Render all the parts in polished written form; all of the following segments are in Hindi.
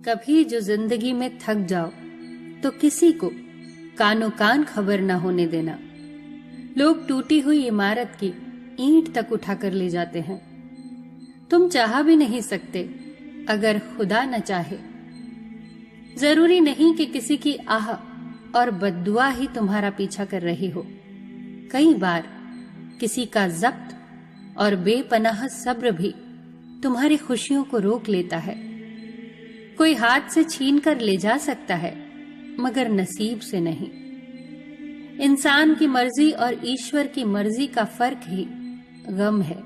कभी जो जिंदगी में थक जाओ तो किसी को कानो कान खबर न होने देना। लोग टूटी हुई इमारत की ईंट तक उठाकर ले जाते हैं। तुम चाह भी नहीं सकते अगर खुदा न चाहे। जरूरी नहीं कि किसी की आह और बद्दुआ ही तुम्हारा पीछा कर रही हो। कई बार किसी का जब्त और बेपनाह सब्र भी तुम्हारी खुशियों को रोक लेता है। कोई हाथ से छीन कर ले जा सकता है, मगर नसीब से नहीं। इंसान की मर्जी और ईश्वर की मर्जी का फर्क ही गम है।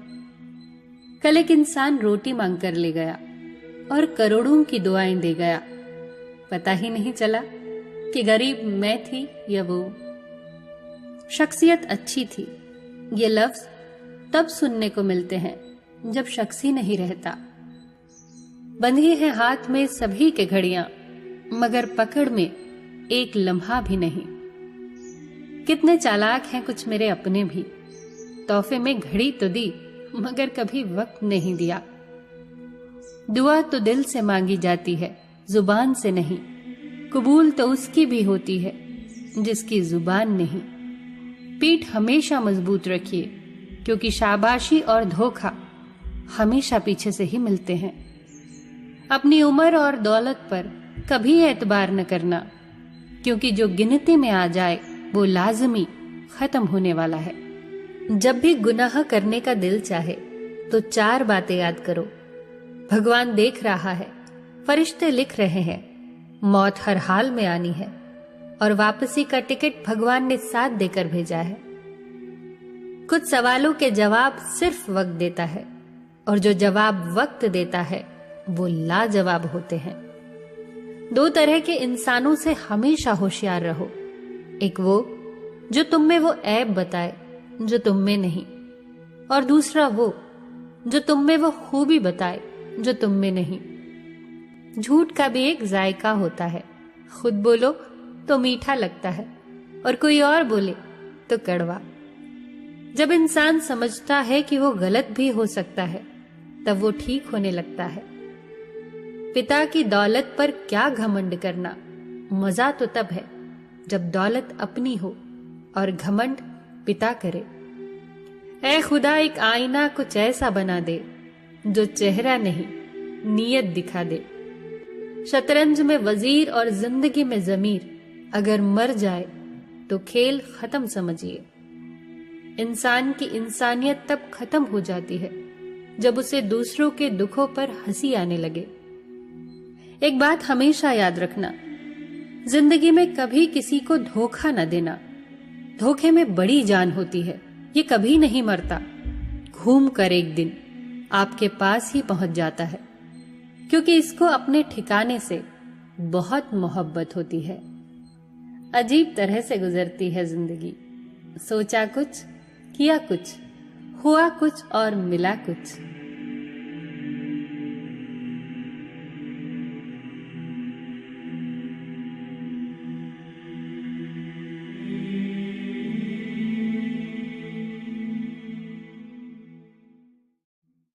कल एक इंसान रोटी मांग कर ले गया और करोड़ों की दुआएं दे गया। पता ही नहीं चला कि गरीब मैं थी या वो। शख्सियत अच्छी थी, ये लफ्ज तब सुनने को मिलते हैं जब शख्स ही नहीं रहता। बंधी है हाथ में सभी के घड़ियां, मगर पकड़ में एक लम्हा भी नहीं। कितने चालाक हैं कुछ मेरे अपने भी, तोहफे में घड़ी तो दी मगर कभी वक्त नहीं दिया। दुआ तो दिल से मांगी जाती है, जुबान से नहीं। कबूल तो उसकी भी होती है जिसकी जुबान नहीं। पीठ हमेशा मजबूत रखिए, क्योंकि शाबाशी और धोखा हमेशा पीछे से ही मिलते हैं। अपनी उम्र और दौलत पर कभी एतबार न करना, क्योंकि जो गिनती में आ जाए वो लाजमी खत्म होने वाला है। जब भी गुनाह करने का दिल चाहे तो 4 बातें याद करो। भगवान देख रहा है, फरिश्ते लिख रहे हैं, मौत हर हाल में आनी है और वापसी का टिकट भगवान ने साथ देकर भेजा है। कुछ सवालों के जवाब सिर्फ वक्त देता है, और जो जवाब वक्त देता है वो लाजवाब होते हैं। 2 तरह के इंसानों से हमेशा होशियार रहो। एक वो जो तुम में वो ऐब बताए जो तुम में नहीं, और दूसरा वो जो तुम में वो खूबी बताए जो तुम में नहीं। झूठ का भी एक जायका होता है। खुद बोलो तो मीठा लगता है और कोई और बोले तो कड़वा। जब इंसान समझता है कि वो गलत भी हो सकता है, तब वो ठीक होने लगता है। पिता की दौलत पर क्या घमंड करना। मजा तो तब है जब दौलत अपनी हो और घमंड पिता करे। ऐ खुदा, एक आईना कुछ ऐसा बना दे जो चेहरा नहीं नीयत दिखा दे। शतरंज में वजीर और जिंदगी में जमीर अगर मर जाए तो खेल खत्म समझिए। इंसान की इंसानियत तब खत्म हो जाती है जब उसे दूसरों के दुखों पर हंसी आने लगे। एक बात हमेशा याद रखना, जिंदगी में कभी किसी को धोखा न देना। धोखे में बड़ी जान होती है, ये कभी नहीं मरता। घूम कर एक दिन आपके पास ही पहुंच जाता है, क्योंकि इसको अपने ठिकाने से बहुत मोहब्बत होती है। अजीब तरह से गुजरती है जिंदगी। सोचा कुछ, किया कुछ, हुआ कुछ और मिला कुछ।